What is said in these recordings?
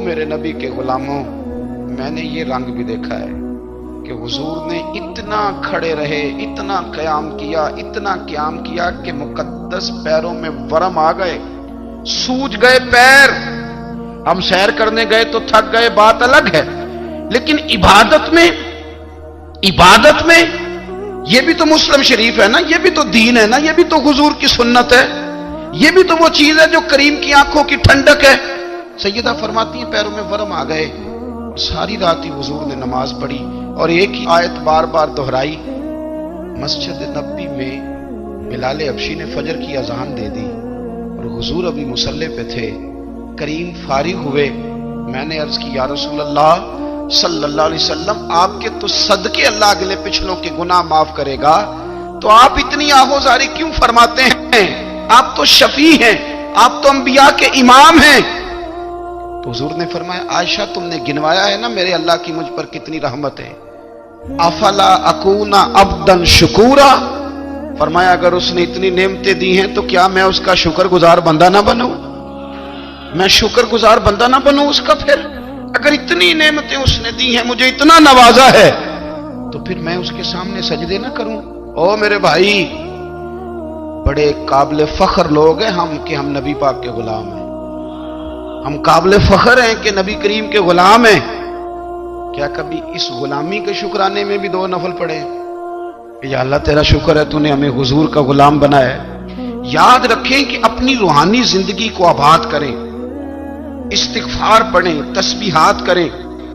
میرے نبی کے غلاموں، میں نے یہ رنگ بھی دیکھا ہے کہ حضور نے اتنا کھڑے رہے، اتنا قیام کیا، اتنا قیام کیا کہ مقدس پیروں میں ورم آ گئے، سوج گئے پیر۔ ہم سیر کرنے گئے تو تھک گئے، بات الگ ہے، لیکن عبادت میں یہ بھی تو مسلم شریف ہے نا، یہ بھی تو دین ہے نا، یہ بھی تو حضور کی سنت ہے، یہ بھی تو وہ چیز ہے جو کریم کی آنکھوں کی ٹھنڈک ہے۔ سیدہ فرماتی ہیں پیروں میں ورم آ گئے، ساری رات ہی حضور نے نماز پڑھی اور ایک ہی آیت بار بار دہرائی۔ مسجد نبوی میں بلال حبشی نے فجر کی اذان دے دی اور حضور ابھی مصلی پہ تھے، کریم فارغ ہوئے۔ میں نے عرض کی یا رسول اللہ صلی اللہ علیہ وسلم، آپ کے تو صدقے اللہ اگلے پچھلوں کے گناہ معاف کرے گا، تو آپ اتنی آہوزاری کیوں فرماتے ہیں؟ آپ تو شفیع ہیں، آپ تو انبیاء کے امام ہیں۔ تو حضور نے فرمایا عائشہ تم نے گنوایا ہے نا میرے اللہ کی مجھ پر کتنی رحمت ہے، افلا اکون عبدا شکورا، فرمایا اگر اس نے اتنی نعمتیں دی ہیں تو کیا میں اس کا شکر گزار بندہ نہ بنوں؟ میں شکر گزار بندہ نہ بنوں اس کا؟ پھر اگر اتنی نعمتیں اس نے دی ہیں، مجھے اتنا نوازا ہے، تو پھر میں اس کے سامنے سجدے نہ کروں؟ او میرے بھائی، بڑے قابل فخر لوگ ہیں ہم کہ ہم نبی پاک کے غلام ہیں، ہم قابل فخر ہیں کہ نبی کریم کے غلام ہیں۔ کیا کبھی اس غلامی کے شکرانے میں بھی دو نفل پڑھے کہ یا اللہ تیرا شکر ہے تو نے ہمیں حضور کا غلام بنایا ہے؟ یاد رکھیں کہ اپنی روحانی زندگی کو آباد کریں، استغفار پڑھیں، تسبیحات کریں،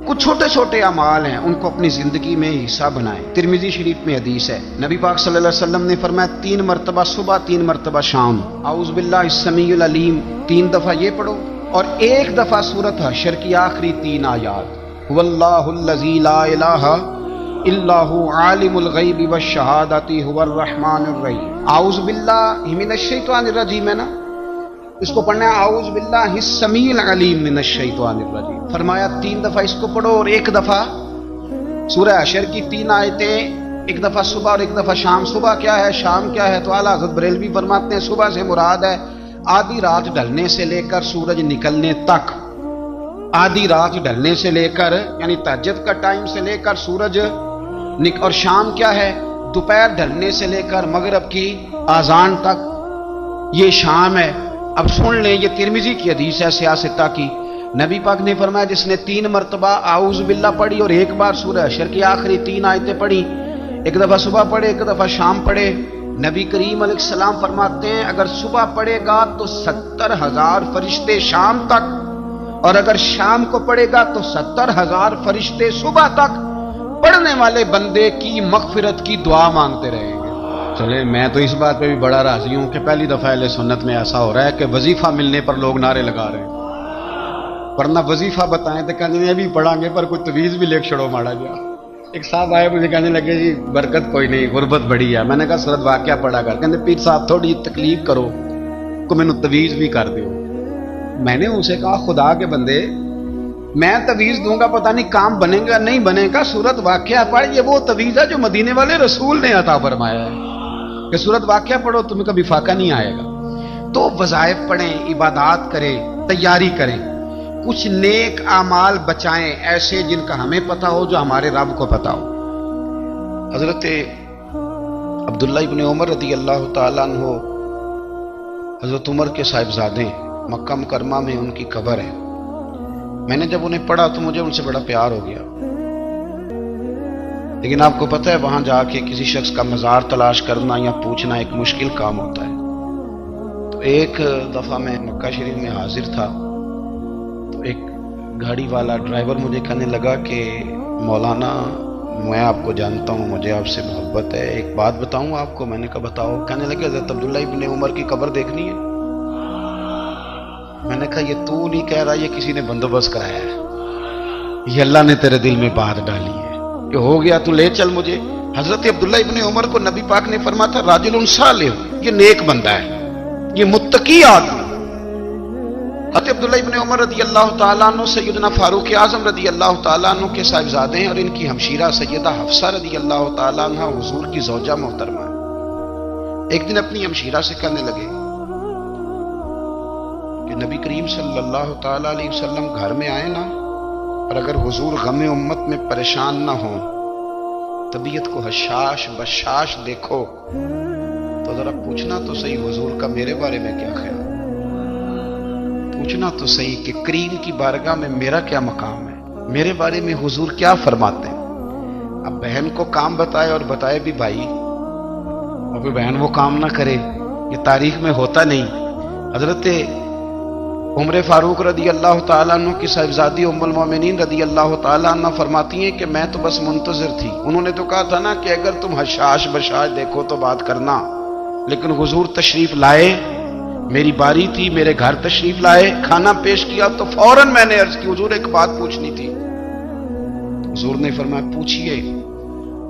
کچھ چھوٹے چھوٹے اعمال ہیں ان کو اپنی زندگی میں حصہ بنائیں۔ ترمذی شریف میں حدیث ہے، نبی پاک صلی اللہ علیہ وسلم نے فرمایا 3 مرتبہ صبح 3 مرتبہ شام اعوذ باللہ السمیع العلیم 3 دفعہ یہ پڑھو، اور 1 دفعہ سورۃ حشر کی آخری 3 آیات، واللہ الذی لا الہ الا هو عالم الغیب والشہادۃ هو الرحمن الرحیم۔ اعوذ باللہ من الشیطان الرجیم ہے نا، اس کو پڑھنا ہے اعوذ باللہ السمیع العلیم من الشیطان الرجیم، فرمایا 3 دفعہ اس کو پڑھو، اور 1 دفعہ سورہ حشر کی 3 آیتیں، 1 دفعہ صبح اور 1 دفعہ شام۔ صبح کیا ہے، شام کیا ہے؟ تو اعلیٰ حضرت بریلوی فرماتے ہیں صبح سے مراد ہے آدھی رات ڈھلنے سے لے کر سورج نکلنے تک، آدھی رات ڈھلنے سے لے کر یعنی تہجد کا ٹائم سے لے کر سورج اور شام کیا ہے، دوپہر ڈھلنے سے لے کر مغرب کی اذان تک، یہ شام ہے۔ اب سن لیں، یہ ترمذی کی حدیث ہے سیاستہ کی، نبی پاک نے فرمایا جس نے 3 مرتبہ اعوذ باللہ پڑھی اور 1 بار سورہ حشر کی آخری 3 آیتیں پڑھی، 1 دفعہ صبح پڑھے 1 دفعہ شام پڑھے، نبی کریم علیہ السلام فرماتے ہیں اگر صبح پڑھے گا تو 70,000 فرشتے شام تک، اور اگر شام کو پڑھے گا تو 70,000 فرشتے صبح تک پڑھنے والے بندے کی مغفرت کی دعا مانگتے رہیں گے۔ چلے میں تو اس بات پہ بھی بڑا راضی ہوں کہ پہلی دفعہ اہل سنت میں ایسا ہو رہا ہے کہ وظیفہ ملنے پر لوگ نعرے لگا رہے ہیں، ورنہ وظیفہ بتائیں تو کہنے ہیں ابھی پڑھیں گے پر کوئی تویز بھی لکھ چھڑو ماڑا گیا۔ ایک صاحب آئے مجھے کہنے لگے جی برکت کوئی نہیں، غربت بڑی ہے۔ میں نے کہا سورۃ واقعہ پڑھا کر، کہتے پیر صاحب تھوڑی تکلیف کرو کو میں نے تویز بھی کر دیو۔ میں نے اسے کہا خدا کے بندے میں تویز دوں گا پتہ نہیں کام بنے گا نہیں بنے گا، سورۃ واقعہ پڑھ، یہ وہ تویز ہے جو مدینے والے رسول نے عطا فرمایا ہے کہ سورۃ واقعہ پڑھو تمہیں کبھی فاقہ نہیں آئے گا۔ تو وظائف پڑھیں، عبادات کریں، تیاری کریں، کچھ نیک اعمال بچائیں ایسے جن کا ہمیں پتہ ہو، جو ہمارے رب کو پتہ ہو۔ حضرت عبداللہ ابن عمر رضی اللہ تعالیٰ عنہ حضرت عمر کے صاحبزادے، مکہ مکرمہ میں ان کی قبر ہے۔ میں نے جب انہیں پڑھا تو مجھے ان سے بڑا پیار ہو گیا، لیکن آپ کو پتہ ہے وہاں جا کے کسی شخص کا مزار تلاش کرنا یا پوچھنا ایک مشکل کام ہوتا ہے۔ تو ایک دفعہ میں مکہ شریف میں حاضر تھا، تو ایک گاڑی والا ڈرائیور مجھے کہنے لگا کہ مولانا میں آپ کو جانتا ہوں، مجھے آپ سے محبت ہے، ایک بات بتاؤں آپ کو؟ میں نے کہا بتاؤ۔ کہنے لگے حضرت عبداللہ ابن عمر کی قبر دیکھنی ہے۔ میں نے کہا یہ تو نہیں کہہ رہا، یہ کسی نے بندوبست کرایا ہے، یہ اللہ نے تیرے دل میں بات ڈالی ہے کہ ہو گیا تو لے چل مجھے۔ حضرت عبداللہ ابن عمر کو نبی پاک نے فرمایا تھا راجل صالح، یہ نیک بندہ ہے، یہ متقی آدمی۔ حضرت عبداللہ ابن عمر رضی اللہ تعالیٰ عنہ سیدنا فاروق اعظم رضی اللہ تعالیٰ عنہ کے صاحبزادے ہیں، اور ان کی ہمشیرہ سیدہ حفصہ رضی اللہ تعالیٰ عنہ حضور کی زوجہ محترمہ ہے۔ ایک دن اپنی ہمشیرہ سے کہنے لگے کہ نبی کریم صلی اللہ تعالیٰ علیہ وسلم گھر میں آئے نا، اور اگر حضور غم امت میں پریشان نہ ہوں، طبیعت کو حشاش بشاش دیکھو، تو ذرا پوچھنا تو صحیح حضور کا میرے بارے میں کیا خیال، پوچھنا تو صحیح کہ کریم کی بارگاہ میں میرا کیا مقام ہے، میرے بارے میں حضور کیا فرماتے ہیں۔ اب بہن کو کام بتائے، اور بتائے بھی بھائی، اور پھر بہن وہ کام نہ کرے، یہ تاریخ میں ہوتا نہیں۔ حضرت عمر فاروق رضی اللہ تعالیٰ عنہ کی صاحبزادی ام المومنین رضی اللہ تعالیٰ عنہ فرماتی ہیں کہ میں تو بس منتظر تھی، انہوں نے تو کہا تھا نا کہ اگر تم حشاش بشاش دیکھو تو بات کرنا، لیکن حضور تشریف لائے، میری باری تھی، میرے گھر تشریف لائے، کھانا پیش کیا تو فوراً میں نے عرض کی حضور ایک بات پوچھنی تھی۔ حضور نے فرمایا پوچھئے۔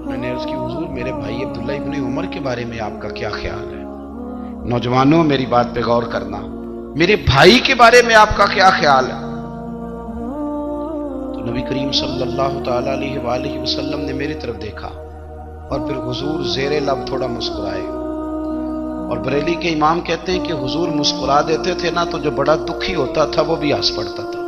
میں نے عرض کی حضور میرے بھائی عبداللہ ابن عمر کے بارے میں آپ کا کیا خیال ہے؟ نوجوانوں میری بات پہ غور کرنا، میرے بھائی کے بارے میں آپ کا کیا خیال ہے؟ تو نبی کریم صلی اللہ تعالی علیہ وآلہ وسلم نے میری طرف دیکھا، اور پھر حضور زیر لب تھوڑا مسکرائے، اور بریلی کے امام کہتے ہیں کہ حضور مسکرا دیتے تھے نا تو جو بڑا دکھی ہوتا تھا وہ بھی ہنس پڑتا تھا۔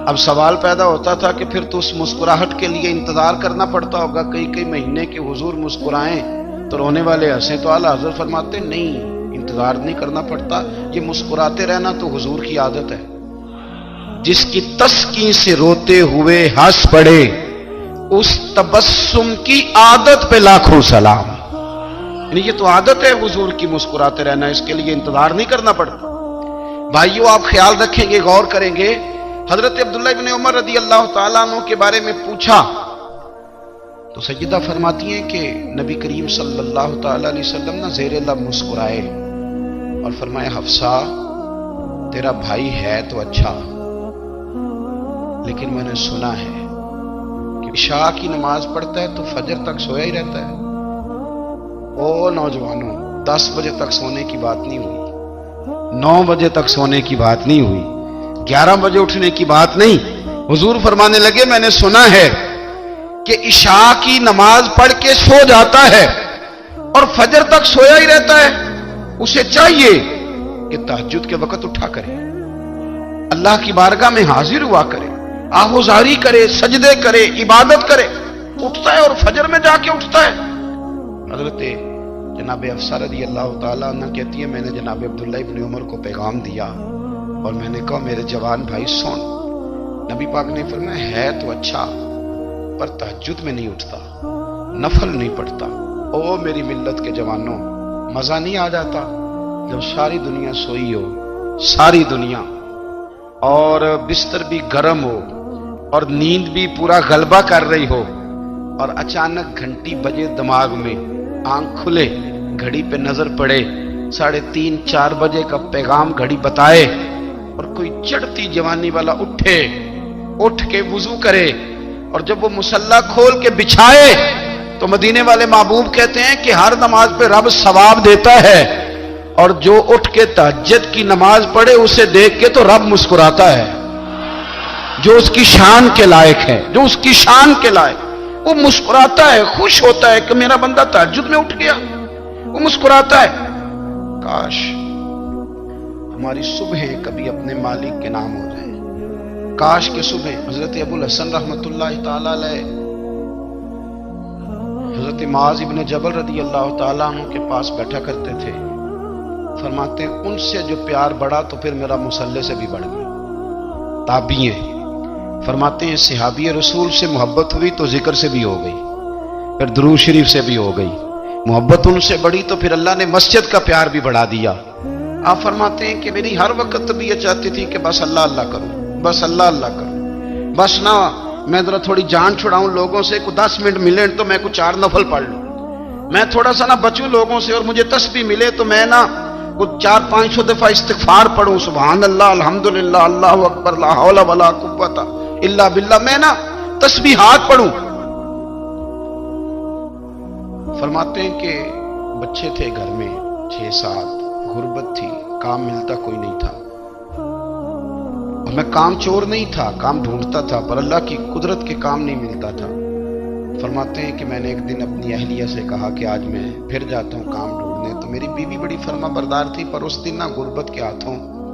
اب سوال پیدا ہوتا تھا کہ پھر تو اس مسکراہٹ کے لیے انتظار کرنا پڑتا ہوگا کئی مہینے کہ حضور مسکرائیں تو رونے والے ہنسیں، تو اعلیٰ حضرت فرماتے نہیں، انتظار نہیں کرنا پڑتا، یہ مسکراتے رہنا تو حضور کی عادت ہے۔ جس کی تسکین سے روتے ہوئے ہنس پڑے، اس تبسم کی عادت پہ لاکھوں سلام۔ یعنی یہ تو عادت ہے حضور کی مسکراتے رہنا، اس کے لیے انتظار نہیں کرنا پڑتا۔ بھائیو آپ خیال رکھیں گے، غور کریں گے، حضرت عبداللہ ابن عمر رضی اللہ تعالیٰ عنہ کے بارے میں پوچھا تو سیدہ فرماتی ہیں کہ نبی کریم صلی اللہ تعالیٰ علیہ وسلم نے زیر لب مسکرائے اور فرمایا حفصہ تیرا بھائی ہے تو اچھا، لیکن میں نے سنا ہے کہ عشاء کی نماز پڑھتا ہے تو فجر تک سویا ہی رہتا ہے۔ او نوجوانوں، 10 بجے تک سونے کی بات نہیں ہوئی، 9 بجے تک سونے کی بات نہیں ہوئی، 11 بجے اٹھنے کی بات نہیں۔ حضور فرمانے لگے میں نے سنا ہے کہ عشاء کی نماز پڑھ کے سو جاتا ہے اور فجر تک سویا ہی رہتا ہے، اسے چاہیے کہ تہجد کے وقت اٹھا کرے، اللہ کی بارگاہ میں حاضر ہوا کرے، آہوزاری کرے، سجدے کرے، عبادت کرے، اٹھتا ہے اور فجر میں جا کے اٹھتا ہے۔ حضرت جناب حفصہ رضی اللہ تعالیٰ عنہ کہتی ہے میں نے جناب عبداللہ ابن عمر کو پیغام دیا اور میں نے کہا میرے جوان بھائی سن، نبی پاک نے فرمایا ہے تو اچھا پر تہجد میں نہیں اٹھتا، نفل نہیں پڑھتا۔ او میری ملت کے جوانوں، مزہ نہیں آ جاتا جب ساری دنیا سوئی ہو، ساری دنیا، اور بستر بھی گرم ہو اور نیند بھی پورا غلبہ کر رہی ہو، اور اچانک گھنٹی بجے دماغ میں، آنکھ کھلے، گھڑی پہ نظر پڑے، 3:30 4 بجے کا پیغام گھڑی بتائے، اور کوئی چڑھتی جوانی والا اٹھ کے وضو کرے، اور جب وہ مصلی کھول کے بچھائے تو مدینے والے محبوب کہتے ہیں کہ ہر نماز پہ رب ثواب دیتا ہے، اور جو اٹھ کے تہجد کی نماز پڑھے اسے دیکھ کے تو رب مسکراتا ہے، جو اس کی شان کے لائق ہے، جو اس کی شان کے لائق، وہ مسکراتا ہے، خوش ہوتا ہے کہ میرا بندہ تہجد میں اٹھ گیا، وہ مسکراتا ہے۔ کاش ہماری صبحیں کبھی اپنے مالک کے نام ہو جائیں، کاش کہ صبح حضرت ابو الحسن رحمۃ اللہ تعالی علیہ حضرت معاذ ابن جبل رضی اللہ تعالیٰ عنہ کے پاس بیٹھا کرتے تھے، فرماتے ہیں ان سے جو پیار بڑھا تو پھر میرا مصلی سے بھی بڑھ گیا۔ تابعی ہیں، فرماتے ہیں صحابی رسول سے محبت ہوئی تو ذکر سے بھی ہو گئی، پھر درود شریف سے بھی ہو گئی، محبت ان سے بڑھی تو پھر اللہ نے مسجد کا پیار بھی بڑھا دیا۔ آپ فرماتے ہیں کہ میری ہر وقت طبیعت چاہتی تھی کہ بس اللہ اللہ کروں، بس اللہ اللہ کروں، بس نہ میں ذرا تھوڑی جان چھڑاؤں لوگوں سے، کو 10 منٹ ملے تو میں کو 4 نفل پڑھ لوں، میں تھوڑا سا نہ بچوں لوگوں سے، اور مجھے تسبیح ملے تو میں نہ 400-500 دفعہ استغفار پڑھوں، سبحان اللہ، الحمدللہ، اللہ اکبر، لا حول ولا قوت الا باللہ، میں نا تسبیحات پڑھوں۔ فرماتے ہیں کہ بچے تھے گھر میں 6-7، غربت تھی، کام ملتا کوئی نہیں تھا، اور میں کام چور نہیں تھا، کام ڈھونڈتا تھا، پر اللہ کی قدرت کے کام نہیں ملتا تھا۔ فرماتے ہیں کہ میں نے ایک دن اپنی اہلیہ سے کہا کہ آج میں پھر جاتا ہوں کام ڈھونڈنے، تو میری بیوی بڑی فرما بردار تھی، پر اس دن نہ غربت کے ہاتھوں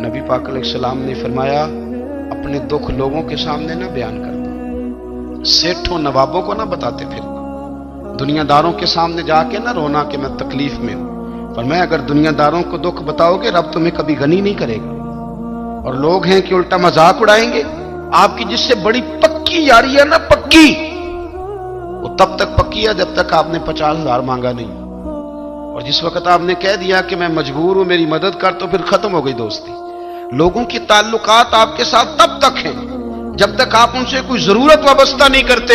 نبی پاک علیہ السلام نے فرمایا اپنے دکھ لوگوں کے سامنے نہ بیان کرنا، سیٹھوں نوابوں کو نہ بتاتے پھرنا، دنیا داروں کے سامنے جا کے نہ رونا کہ میں تکلیف میں ہوں۔ فرمایا اگر دنیا داروں کو دکھ بتاؤ گے رب تمہیں کبھی غنی نہیں کرے گا، اور لوگ ہیں کہ الٹا مذاق اڑائیں گے۔ آپ کی جس سے بڑی پکی یاری ہے نا، پکی، وہ تب تک پکی ہے جب تک آپ نے 50,000 مانگا نہیں، اور جس وقت آپ نے کہہ دیا کہ میں مجبور ہوں میری مدد کر، تو پھر ختم ہو گئی دوستی۔ لوگوں کی تعلقات آپ کے ساتھ تب تک ہیں جب تک آپ ان سے کوئی ضرورت وابستہ نہیں کرتے۔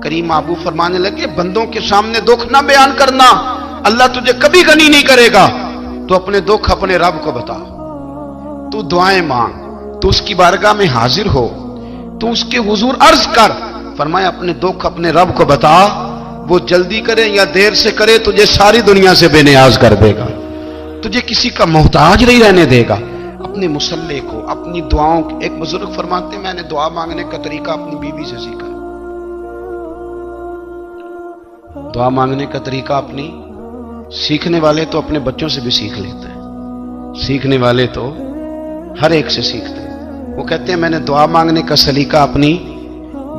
کریم محبوب فرمانے لگے بندوں کے سامنے دکھ نہ بیان کرنا، اللہ تجھے کبھی غنی نہیں کرے گا۔ تو اپنے دکھ اپنے رب کو بتا، تو دعائیں مانگ، تو اس کی بارگاہ میں حاضر ہو، تو اس کے حضور عرض کر۔ فرمایا اپنے دکھ اپنے رب کو بتا، وہ جلدی کرے یا دیر سے کرے تجھے ساری دنیا سے بے نیاز کر دے گا، تجھے کسی کا محتاج نہیں رہنے دے گا۔ اپنے مسلح کو، اپنی دعاؤں، ایک بزرگ فرماتے ہیں میں نے دعا مانگنے کا طریقہ اپنی بیوی سے سیکھا۔ دعا مانگنے کا طریقہ اپنی، سیکھنے والے تو اپنے بچوں سے بھی سیکھ لیتے ہیں، سیکھنے والے تو ہر ایک سے سیکھتے ہیں۔ وہ کہتے ہیں میں نے دعا مانگنے کا سلیقہ اپنی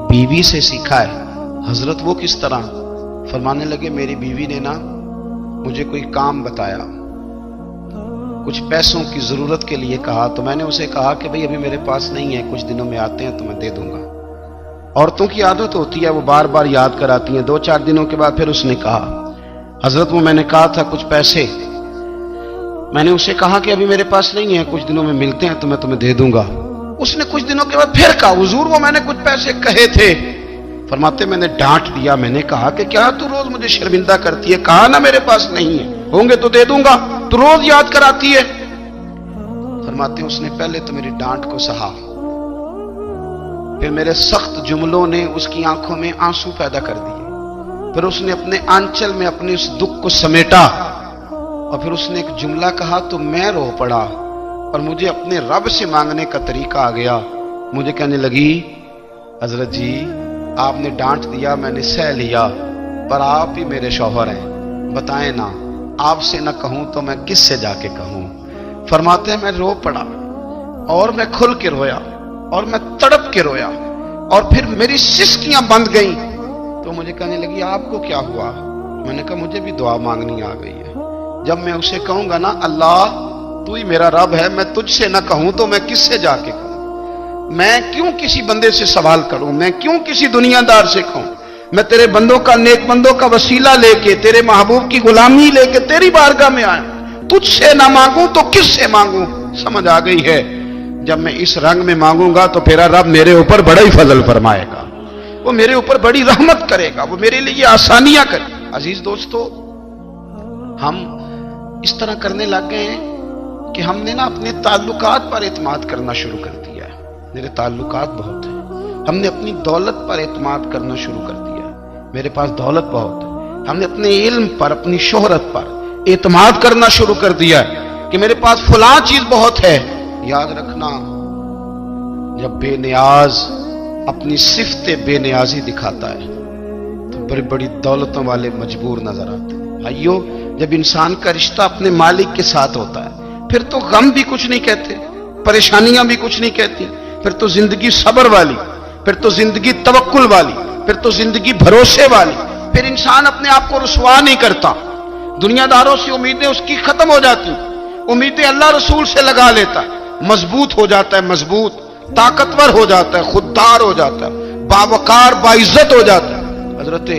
بیوی سے سیکھا ہے۔ حضرت وہ کس طرح؟ فرمانے لگے میری بیوی نے نا مجھے کوئی کام بتایا، کچھ پیسوں کی ضرورت کے لیے کہا، تو میں نے اسے کہا کہ بھئی ابھی میرے پاس نہیں ہے، کچھ دنوں میں آتے ہیں تو میں دے دوں گا۔ عورتوں کی عادت ہوتی ہے وہ بار بار یاد کراتی ہیں، 2-4 دنوں کے بعد پھر اس نے کہا حضرت وہ میں نے کہا تھا کچھ پیسے، میں نے اسے کہا کہ ابھی میرے پاس نہیں ہے، کچھ دنوں میں ملتے ہیں تو میں تمہیں دے دوں گا۔ اس نے کچھ دنوں کے بعد پھر کہا حضور وہ میں نے کچھ پیسے کہے تھے۔ فرماتے میں نے ڈانٹ دیا، میں نے کہا کہ کیا تو روز مجھے شرمندہ کرتی ہے، کہا نا میرے پاس نہیں ہے، ہوں گے تو دے دوں گا، تو روز یاد کراتی ہے۔ فرماتے ہیں اس نے پہلے تو میری ڈانٹ کو سہا، پھر میرے سخت جملوں نے اس کی آنکھوں میں آنسو پیدا کر دیے، پھر اس نے اپنے آنچل میں اپنے اس دکھ کو سمیٹا، اور پھر اس نے ایک جملہ کہا تو میں رو پڑا، اور مجھے اپنے رب سے مانگنے کا طریقہ آ گیا۔ مجھے کہنے لگی حضرت جی آپ نے ڈانٹ دیا، میں نے سہ لیا، پر آپ ہی میرے شوہر ہیں، بتائیں نا آپ سے نہ کہوں تو میں کس سے جا کے کہوں۔ فرماتے ہیں میں رو پڑا، اور میں کھل کے رویا، اور میں تڑپ کے رویا، اور پھر میری سسکیاں بند گئیں۔ تو مجھے کہنے لگی آپ کو کیا ہوا؟ میں نے کہا مجھے بھی دعا مانگنی آ گئی ہے، جب میں اسے کہوں گا نا اللہ تو ہی میرا رب ہے، میں تجھ سے نہ کہوں تو میں کس سے جا کے کہوں؟ میں کیوں کسی بندے سے سوال کروں؟ میں کیوں کسی دنیا دار سے کہوں؟ میں تیرے بندوں کا، نیک بندوں کا وسیلہ لے کے، تیرے محبوب کی غلامی لے کے تیری بارگاہ میں آیا، تجھ سے نہ مانگوں تو کس سے مانگوں؟ سمجھ آ گئی ہے جب میں اس رنگ میں مانگوں گا تو پھر رب میرے اوپر بڑا ہی فضل فرمائے گا، وہ میرے اوپر بڑی رحمت کرے گا، وہ میرے لیے آسانیاں کرے گا۔ عزیز دوستو، ہم اس طرح کرنے لگ گئے ہیں کہ ہم نے نا اپنے تعلقات پر اعتماد کرنا شروع کر دیا ہے۔ میرے تعلقات بہت ہیں، ہم نے اپنی دولت پر اعتماد کرنا شروع کر دیا ہے، میرے پاس دولت بہت ہے۔ ہم نے اپنے علم پر، اپنی شہرت پر اعتماد کرنا شروع کر دیا ہے کہ میرے پاس فلاں چیز بہت ہے۔ یاد رکھنا جب بے نیاز اپنی صفت بے نیازی دکھاتا ہے تو بڑی بڑی دولتوں والے مجبور نظر آتے ہیں۔ بھائیو جب انسان کا رشتہ اپنے مالک کے ساتھ ہوتا ہے پھر تو غم بھی کچھ نہیں کہتے، پریشانیاں بھی کچھ نہیں کہتی، پھر تو زندگی صبر والی، پھر تو زندگی توکل والی، پھر تو زندگی بھروسے والی، پھر انسان اپنے آپ کو رسوا نہیں کرتا، دنیا داروں سے امیدیں اس کی ختم ہو جاتی، امیدیں اللہ رسول سے لگا لیتا ہے، مضبوط ہو جاتا ہے، مضبوط، طاقتور ہو جاتا ہے، خوددار ہو جاتا ہے، باوقار باعزت ہو جاتا ہے۔ حضرت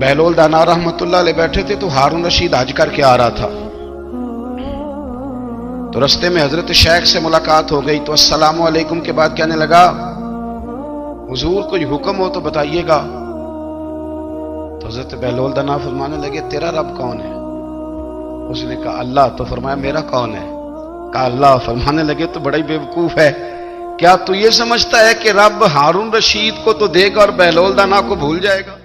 بہلول دانا رحمت اللہ علیہ بیٹھے تھے تو ہارون رشید حج کر کے آ رہا تھا، تو رستے میں حضرت شیخ سے ملاقات ہو گئی، تو السلام علیکم کے بعد کہنے لگا حضور کوئی حکم ہو تو بتائیے گا۔ تو حضرت بہلول دانا فرمانے لگے تیرا رب کون ہے؟ اس نے کہا اللہ۔ تو فرمایا میرا کون ہے؟ کہا اللہ۔ فرمانے لگے تو بڑا ہی بیوقوف ہے، کیا تو یہ سمجھتا ہے کہ رب ہارون رشید کو تو دے گا اور بہلول دانا کو بھول جائے گا؟